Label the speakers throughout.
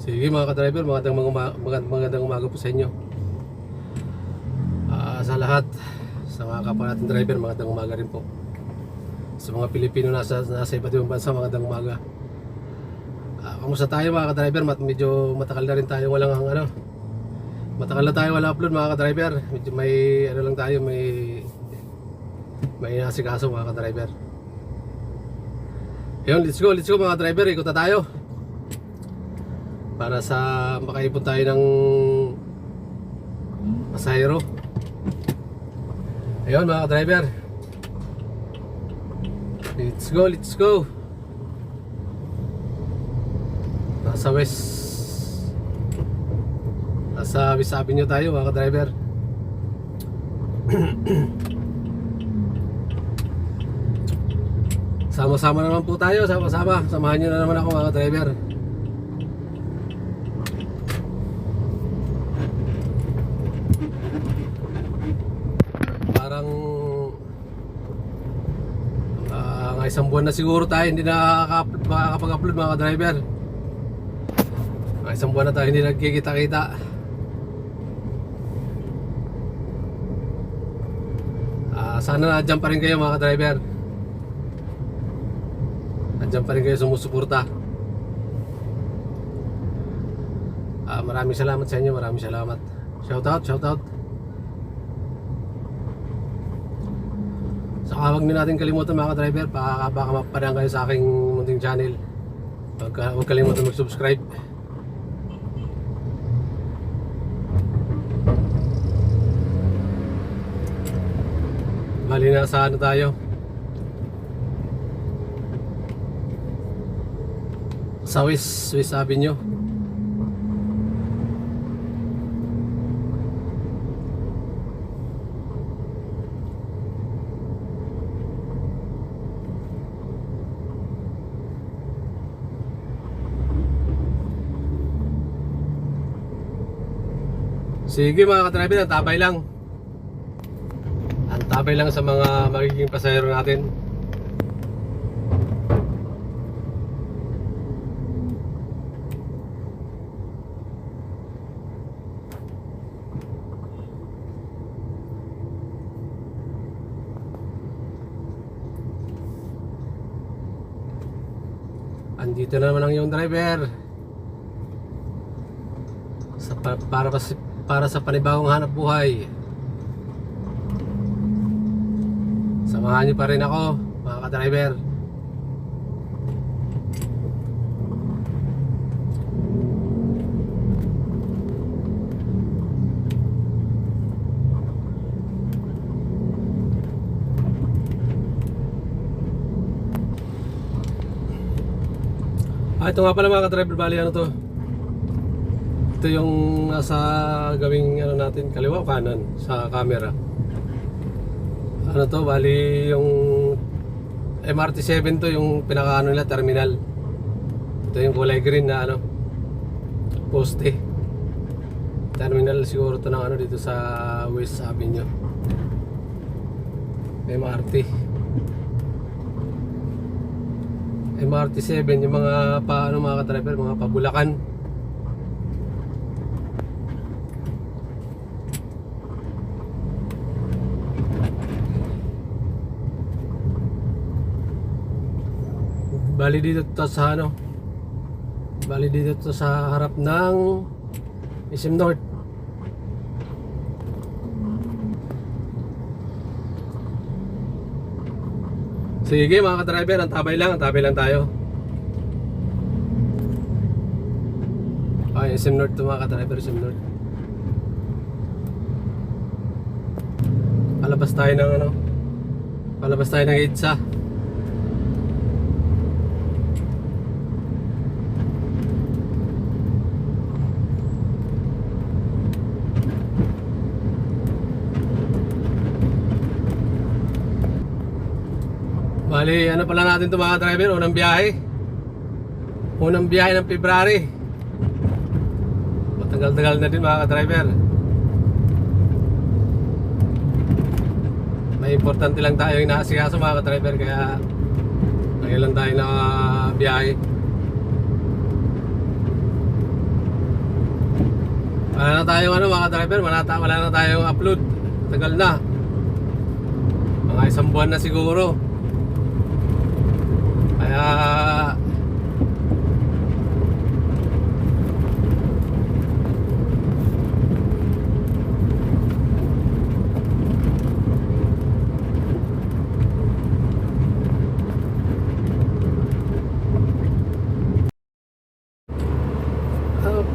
Speaker 1: Sige mga ka-driver, magandang umaga po sa inyo. Sa lahat, sa mga kapwa natin driver, magandang umaga rin po. Sa mga Pilipino nasa iba't ibang bansa, magandang umaga. Kamusta tayo mga ka-driver? Medyo matagal na rin tayo matagal na tayo wala upload mga ka-driver. Medyo may lang tayo, may nasikaso mga ka-driver. Yun, let's go mga driver, ikot na tayo para sa makaipon tayo ng pasahero. Ayun mga driver, let's go. Nasa West Avenue tayo mga driver. Sama-sama naman po tayo, samahan nyo na naman ako mga driver. Parang isang buwan na siguro tayo hindi makakapag-upload mga driver. Isang buwan na tayo hindi nagkikita-kita. Sana nandiyan pa rin kayo mga driver. Nandiyan pa rin kayo sumusuporta. Maraming salamat sa inyo, maraming salamat. Shout out. Saka huwag nyo natin kalimutan mga driver, baka mapadaan kayo sa aking munting channel. Huwag kalimutan mag-subscribe. Bali na sa tayo? Sa West Avenue. Sige mga ka-driver, ang tabay lang sa mga magiging pasahero natin. Andito na naman ang iyong driver para sa panibagong hanap buhay. Samahan niyo pa rin ako mga ka-driver. Ito nga pala mga ka-driver, bali ano to? Ito yung nasa gawing natin, kaliwa o kanan sa camera. Ano to, bali yung MRT7 to, yung pinaka nila terminal. Ito yung kulay green na poste. Terminal siguro to ng dito sa West Avenue. MRT7 yung mga mga ka-driver, mga pabulakan. Bali dito to sa harap ng SM North. Sige mga ka-driver, ang tabay lang tayo. SM North to mga ka-driver, SM North. Palabas tayo ng EDSA. Bali, pala natin ito mga driver, unang biyahe ng February. Matagal-tagal na din mga driver. May importante lang tayo yung naasikaso mga driver, kaya ngayon lang tayo na biyahe. na tayong ano mga driver, wala na tayong upload. Tagal na. Mga isang buwan na siguro. Kaya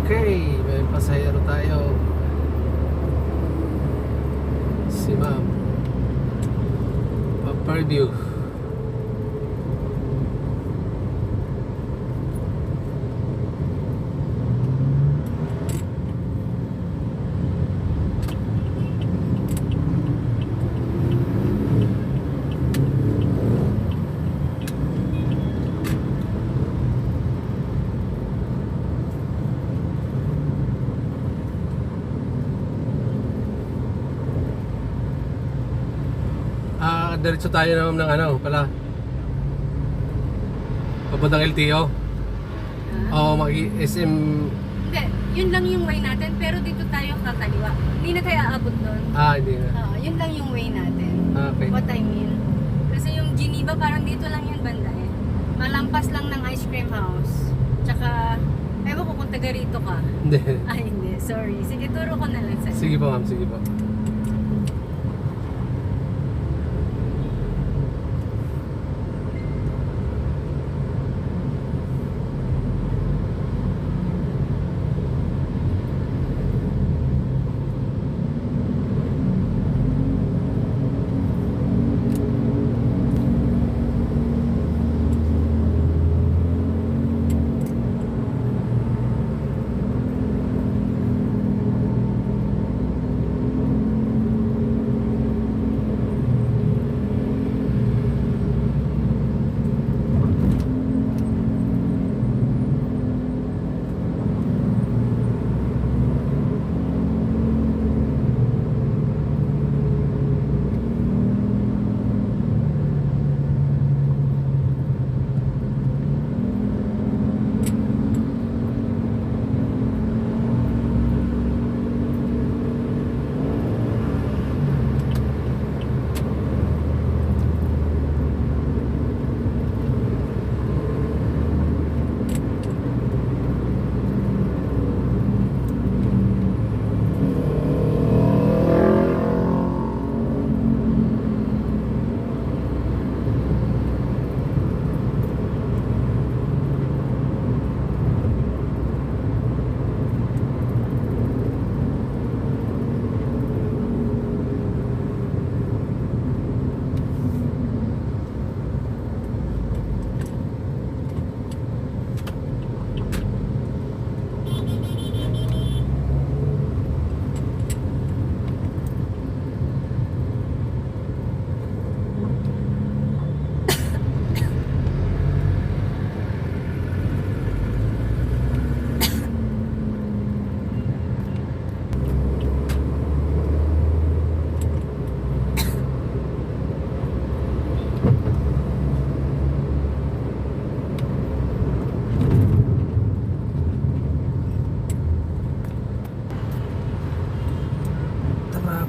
Speaker 1: okay, may pasahero tayo. Si ma'am. Upper view. Diretso tayo naman ng ano pala. Papuntang LTO. Oo, SM.
Speaker 2: Hindi, yun lang yung way natin, pero dito tayo kakaliwa. Hindi na tayo aabot doon.
Speaker 1: Hindi na.
Speaker 2: Yun lang yung way natin.
Speaker 1: Okay.
Speaker 2: What I mean. Kasi yung Geneva, parang dito lang yung banda eh. Malampas lang ng ice cream house. Tsaka, ewan ko kung taga rito ka.
Speaker 1: Hindi.
Speaker 2: Ay, hindi. Sorry. Sige, turo ko na lang sa'yo.
Speaker 1: Sige po ma'am, sige po.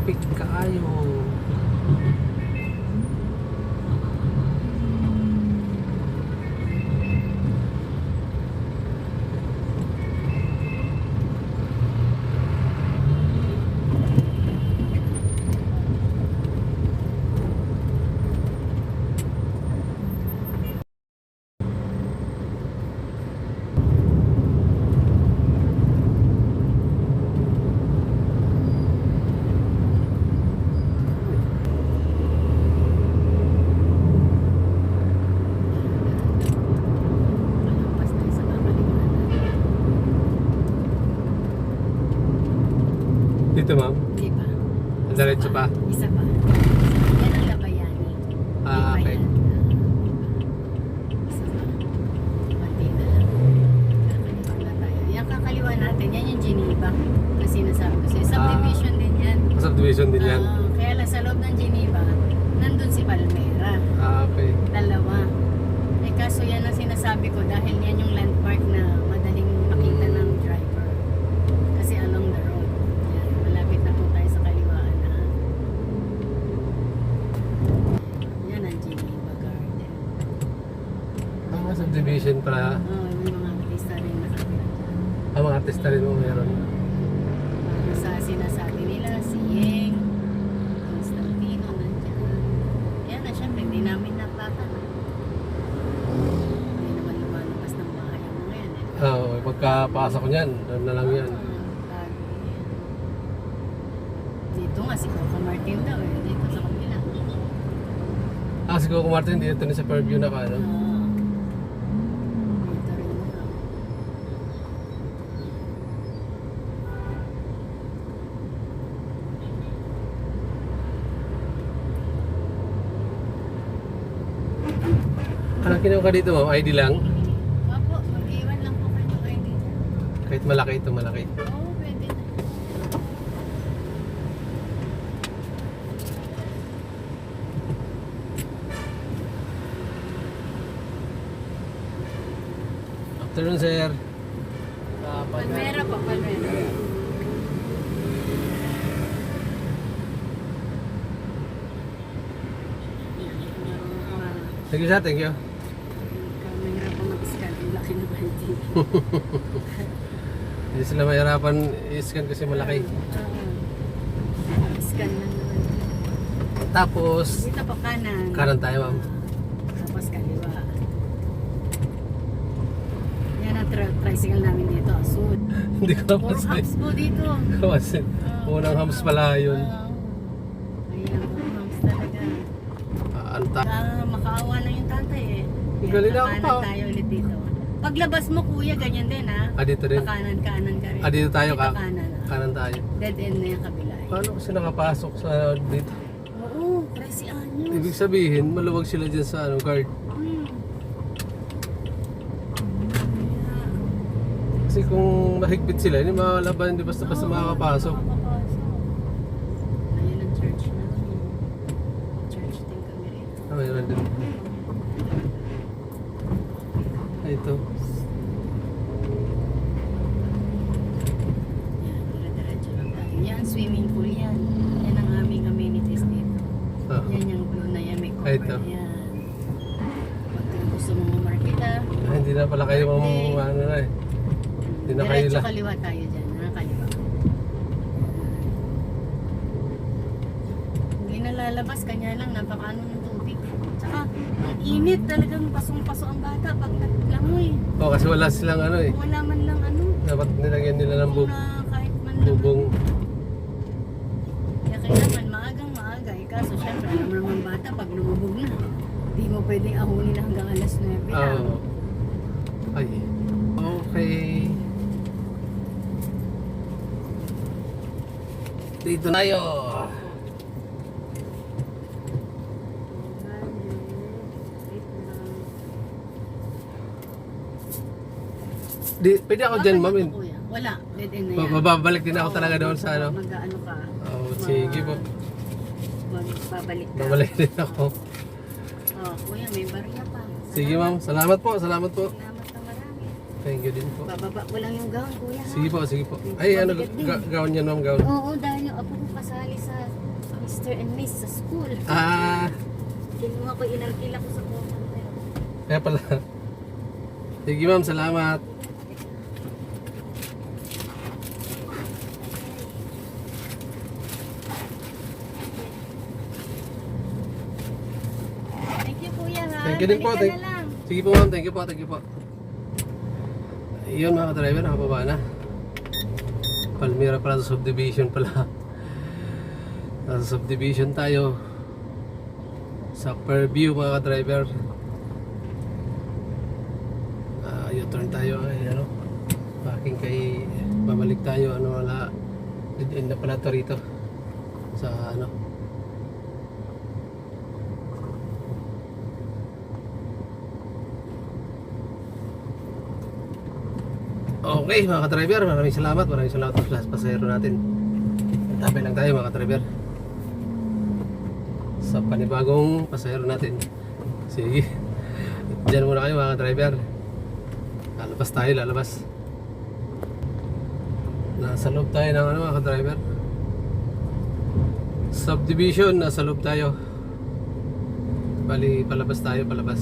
Speaker 1: Traffic kaayo.
Speaker 2: Malampas na sa kakaliwa.
Speaker 1: Dito ma'am.
Speaker 2: Di ba?
Speaker 1: Diretso pa.
Speaker 2: Isa pa. Yan ang Labayani.
Speaker 1: Okay.
Speaker 2: Isa pa. Pati na lang. Kakaliwa na tayo. Yan kakaliwa natin. Yan yung Geneva. Kasi nasabi ko sa'yo. Subdivision din yan.
Speaker 1: Subdivision din yan.
Speaker 2: Kaya lang sa loob ng Geneva, nandun si Palmera.
Speaker 1: Okay.
Speaker 2: Dalawa. Eh kaso yan ang sinasabi ko dahil yan yung landmark na madaling makita ng driver. Kasi along the road.
Speaker 1: artista rin mo meron.
Speaker 2: Sa sinasabi nila, si Yeng, Constantino, nandiyan. Yan na, syempre, hindi namin naplatan. Hindi naman lumalabas ng bahay ang mga yan eh.
Speaker 1: Oo, pagkapasok ko niyan, doon na lang yan.
Speaker 2: Dito nga, si Coco Martin daw eh. Dito sa kabila.
Speaker 1: Ah, si Coco Martin, dito na sa Fairview na ka, no?
Speaker 2: Dito rin na.
Speaker 1: Anong kinuha ka dito, ma'am? ID lang?
Speaker 2: Opo, mag-iwan lang po kayo ng ID niya.
Speaker 1: Kahit malaki ito, malaki.
Speaker 2: Oo, pwede na.
Speaker 1: Afternoon, sir.
Speaker 2: Palmera po, Palmera.
Speaker 1: Thank you, sir. Thank you.
Speaker 2: Kamera po mag-scan. Ang laki na ba hindi?
Speaker 1: Hindi sila mahirapan i-scan kasi malaki.
Speaker 2: Scan lang naman.
Speaker 1: Tapos,
Speaker 2: Dito po kanan.
Speaker 1: kanan tayo, ma'am.
Speaker 2: Tapos kaliwa. Yan ang tricycle namin dito. Sud.
Speaker 1: Hindi ko
Speaker 2: Puro
Speaker 1: napansin.
Speaker 2: hubs po dito.
Speaker 1: Kasi, unang hams pala yun.
Speaker 2: Ayan, puro hubs talaga.
Speaker 1: Anta.
Speaker 2: Makaawa na yung tatay eh. Yan,
Speaker 1: Galing ako
Speaker 2: kakanan
Speaker 1: pa.
Speaker 2: tayo ulit dito. Paglabas mo kuya, ganyan din ha.
Speaker 1: Ah, dito rin.
Speaker 2: Kanan ka rin.
Speaker 1: Ah, dito tayo
Speaker 2: Dito
Speaker 1: ka.
Speaker 2: kanan.
Speaker 1: Kanan tayo.
Speaker 2: Dead end na yung kabila. eh.
Speaker 1: Paano kasi nakapasok sa dito?
Speaker 2: Oo, 13 anyos.
Speaker 1: Ibig sabihin, maluwag sila dyan sa guard.
Speaker 2: Hmm.
Speaker 1: Kasi kung mahigpit sila, hindi makakalaban, hindi basta-basta makakapasok.
Speaker 2: Makakapasok. Ayun ang church na. Church din kami rito.
Speaker 1: Ah, mayroon din. Ah, ito.
Speaker 2: Yan, dire-diretso lang tayo. Yan, swimming pool yan. Yan ang aming amenities dito.
Speaker 1: Ah.
Speaker 2: Yan yung blue na yan, may cover.
Speaker 1: Ah, ito.
Speaker 2: Yan. Pag gusto mo mamarkita,
Speaker 1: Ah, hindi na pala kayo ano na eh. Hindi na kayo
Speaker 2: diretso
Speaker 1: la.
Speaker 2: kaliwa tayo dyan. Ha? Kaliwa. Hindi na lalabas, kanya lang, napakaano ng tubig. Tsaka, ang init talagang pasong-paso ang bata pag naglangoy.
Speaker 1: Oh, kasi wala silang ano eh.
Speaker 2: Wala man lang ano.
Speaker 1: Dapat nilagyan nila ng
Speaker 2: Kung na kahit man lang.
Speaker 1: bubong.
Speaker 2: Kaya kailangan maagang maaga. Eh, kaso syempre, alam mo naman bata, pag lumubog na, di mo pwedeng ahunin hanggang alas 9 lang.
Speaker 1: Oh. Ay. Okay. Dito tayo. Pwede ako dyan, ma'am.
Speaker 2: Kuya. Wala, dead end na yan.
Speaker 1: Babalik din ako talaga doon sa ano.
Speaker 2: Mag-ano ka.
Speaker 1: Oh, sige po.
Speaker 2: Babalik ka.
Speaker 1: Babalik din ako.
Speaker 2: Oh, kuya, may barya pa.
Speaker 1: Sige, ma'am. Salamat po. Salamat po.
Speaker 2: Salamat na marami.
Speaker 1: Thank you din po.
Speaker 2: Bababa ko lang yung gown, kuya. ha?
Speaker 1: Sige po, sige po. Ay, ano, gown yan, ma'am, gown.
Speaker 2: Oo, dahil yung apo ko kasali sa Mr. and Miss sa school.
Speaker 1: Ah,
Speaker 2: Kinuha ko, inalkila ko sa common tayo.
Speaker 1: kaya pala. Sige, ma'am. Salamat.
Speaker 2: Thank you, kuya, ha?
Speaker 1: Thank you din po.
Speaker 2: Balik ka na lang.
Speaker 1: Sige po, ma'am. Thank you po. Thank you po. Iyon, mga driver, nakababa na. Palmira pala sa subdivision pala. Nasa subdivision tayo. Sa Fairview, mga driver. U-turn tayo. Ay, ano. Parking kay... Babalik tayo. Ano, wala. Dead end na pala to rito. Sa ano. Okay, mga ka-driver, maraming salamat sa pasahero natin. Tabi lang tayo, mga ka-driver, sa panibagong pasahero natin. Sige, dyan muna kayo, mga ka-driver. Lalabas tayo, lalabas. Nasa loob tayo ng ano, mga ka-driver. Subdivision, nasa loob tayo. Bali, palabas tayo, palabas.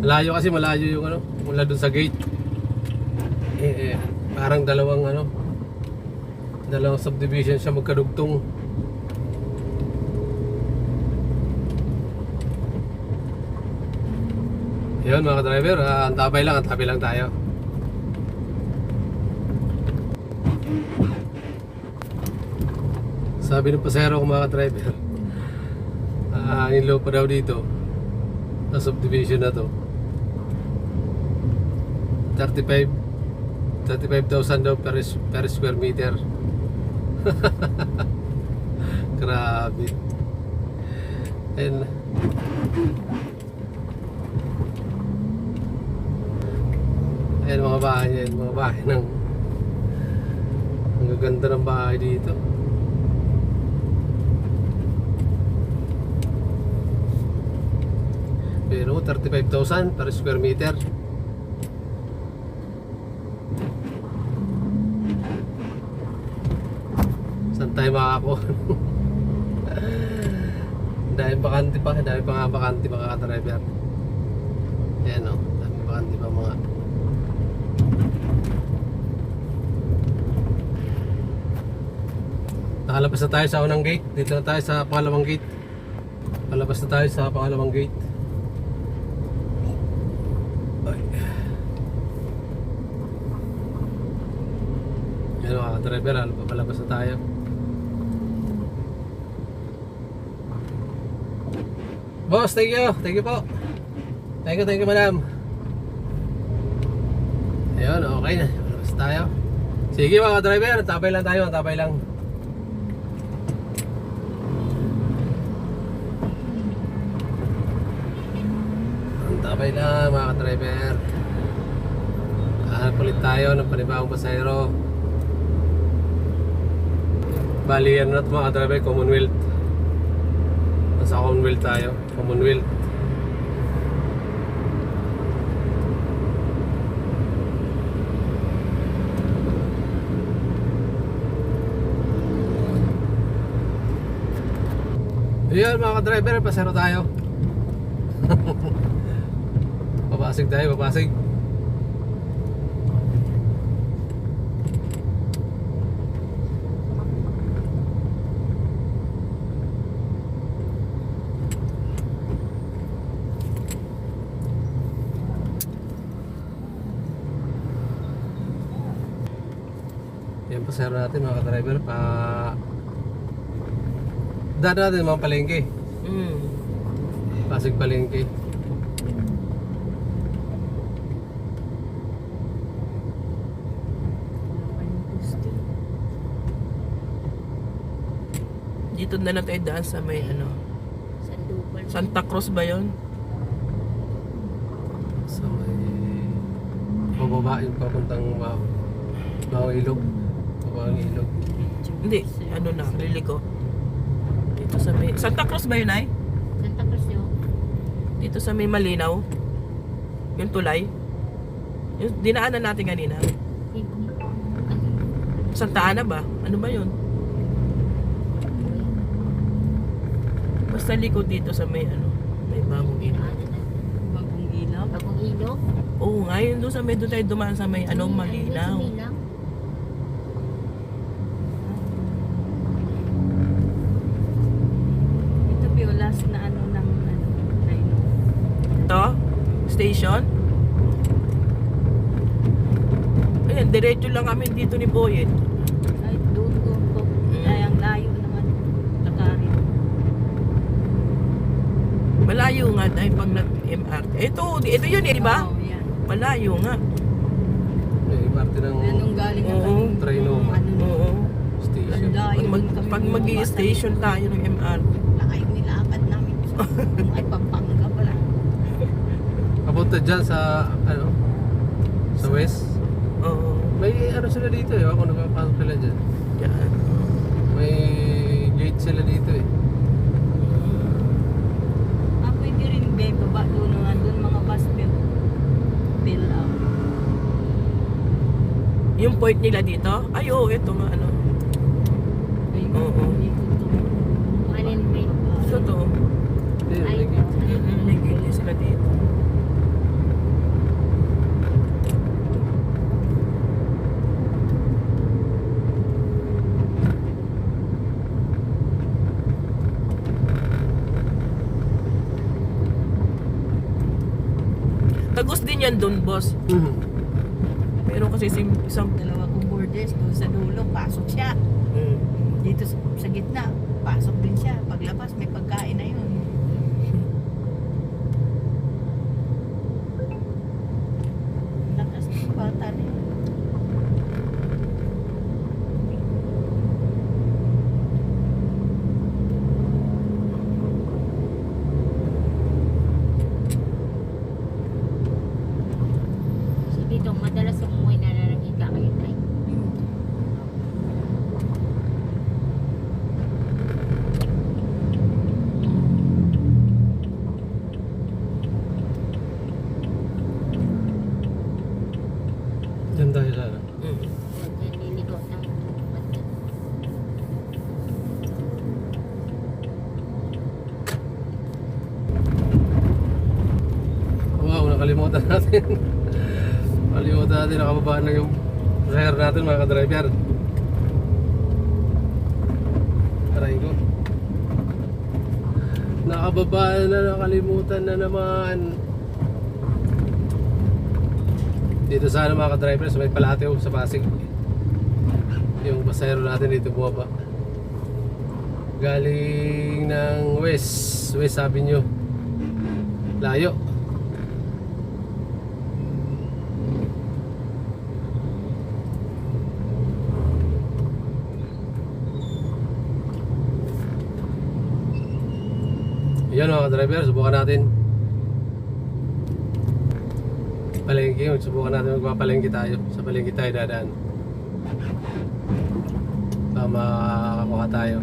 Speaker 1: Malayo kasi, malayo yung ano, mula dun sa gate. Parang dalawang subdivision siya magkadugtong. Yun mga driver, antabay lang tayo. Sabi ng pasero ko mga driver, inlow pa daw dito sa subdivision na to 35,000 daw per square meter. Grabe. And ayan mga bahay ng ang gaganda ng bahay dito. Pero 35,000 per square meter. Saan tayo makakakuha? Dahil bakante pa nga bakante mga ka-driver. Ayan o, dahil bakante pa mga. Nakalabas na tayo sa unang gate. Dito na tayo sa pangalawang gate. Palabas na tayo sa pangalawang gate. Yan mga driver, papalabas na tayo. Boss, thank you po. Thank you madam. Ayun, okay na, palabas na tayo. Sige mga driver, tabay lang tayo, tabay lang. Tabay lang mga driver. Ulit tayo ng panibagong pasahero. Bali yan na mga driver, Commonwealth. Nasa Commonwealth tayo, Commonwealth. Ayan mga driver, pasahero tayo. Papasig tayo, papasig. Yan pasahero natin mga driver, daan natin mga palengke. Pasig palengke.
Speaker 3: Dito na lang tayo daan sa may Santa Cruz ba yun?
Speaker 1: So bababa yung papuntang Bawang Ilog. Bawang Ilog.
Speaker 3: Hindi, Liliko. Dito sa may Santa Cruz ba yun ay?
Speaker 2: Santa Cruz yun.
Speaker 3: Dito sa may Malinaw. Yung tulay. Yung dinaanan natin kanina. Santa Ana ba? Ano ba yun? Basta likod dito sa may may Bagong Ilog.
Speaker 2: Bagong ilaw. Bagong ilaw.
Speaker 3: Oo nga, yun doon sa may doon tayo dumaan sa may Malinaw.
Speaker 2: Ito Piolas na ng Rhino.
Speaker 3: Ito? Station? Ayan, diretso lang kami dito ni Boyet.
Speaker 2: Ay, doon po. Layang layo naman. Lakarin.
Speaker 3: Malayo nga dahil pag nag-MR. Ito yun eh, di ba?
Speaker 2: Oo, yan.
Speaker 3: Malayo nga.
Speaker 1: May parte ng
Speaker 2: Anong galing ang
Speaker 3: Oo.
Speaker 1: Trinoma
Speaker 3: Oo.
Speaker 1: Station.
Speaker 3: Pag mag-i-station tayo ng MR.
Speaker 2: Lakay nilakad namin. Ay, Pampanga pala.
Speaker 1: Papunta dyan sa sa west.
Speaker 3: Oo.
Speaker 1: May sila dito eh, ako nakapasok sila dyan.
Speaker 3: Yan.
Speaker 1: May gate sila dito eh.
Speaker 2: Pwede rin baba doon mga bus bill out.
Speaker 3: Yung point nila dito? Ay, oo, ito nga Oo. Ito to.
Speaker 1: May gate.
Speaker 3: May gate sila dito. yan doon, boss.
Speaker 1: Mhm.
Speaker 3: Pero kasi si isang...
Speaker 4: Dalawa kong borders, doon sa dulo, pasok siya.
Speaker 3: Mm.
Speaker 4: Dito sa gitna, pasok din siya. Paglabas, may pagkain na yun. Lakas ng bata na yun.
Speaker 5: Si Bidong, madalas umuwi na naragiga kayo tayo.
Speaker 1: Diyan tayo sana.
Speaker 3: Mm.
Speaker 5: Nililigo ng banda.
Speaker 1: Wow, nakalimutan natin. Nakalimutan natin, nakababaan na yung pasahero natin mga ka-driver. Aray ko. Nakababaan na, nakalimutan na naman. Dito sana mga ka-driver sa may Palateo sa Pasig. Yung pasahero natin dito bumaba. Galing ng West Avenue. Layo. Yan mga driver, subukan natin. Palengke, subukan natin magpapalengke tayo. Sa palengke tayo dadaan. Para makakuha tayo.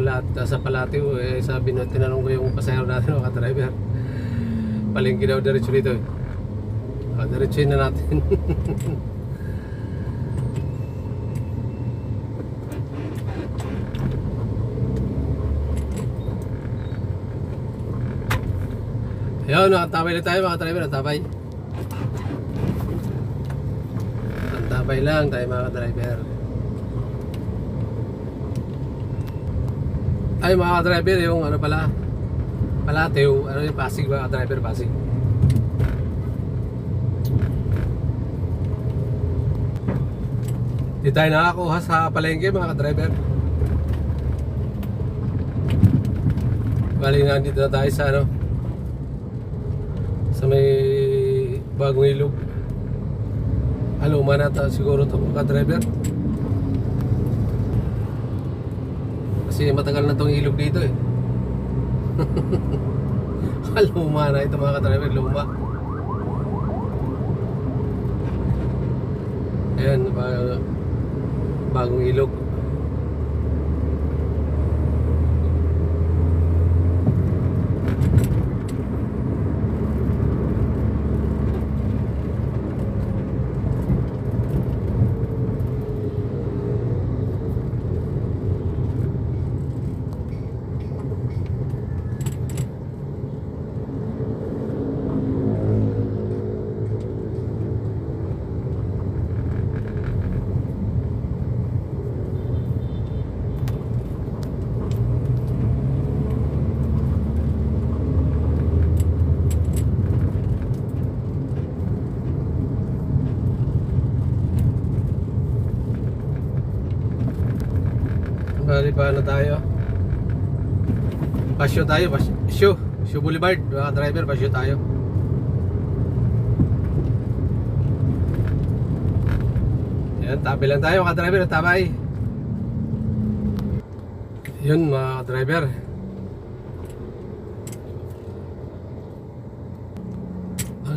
Speaker 1: Lahat sa Palateo, sabi na tinanong ko yung pasahero natin mga driver. Palengke daw diretso dito. Diretsoin na natin. Ayun, nakatabay na tayo mga driver, natabay. Natabay lang tayo mga driver. Ay mga driver, yung ano pala, Palateo, ano yung Pasig mga driver, Pasig. Di tayo nakakuha sa palengke mga driver. Bali na dito na tayo sa ano, sa may bagong ilog. Luma na siguro ito mga driver. Kasi matagal na tong ilog dito eh. Luma na ito mga driver, luma. Ayan, bagong ilog. Bali pa na tayo. Pasyo tayo, Pasyo Boulevard, mga driver, pasyo tayo. Yan, tabi lang tayo mga driver, tabay. Yun mga driver.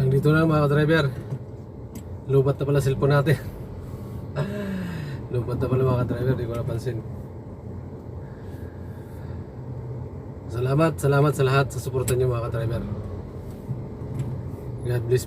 Speaker 1: Dito na mga driver. Lubat na pala cellphone natin. Lubat na pala mga driver, di ko napansin. Salamat sa lahat sa suporta niyo mga ka-driver. God bless.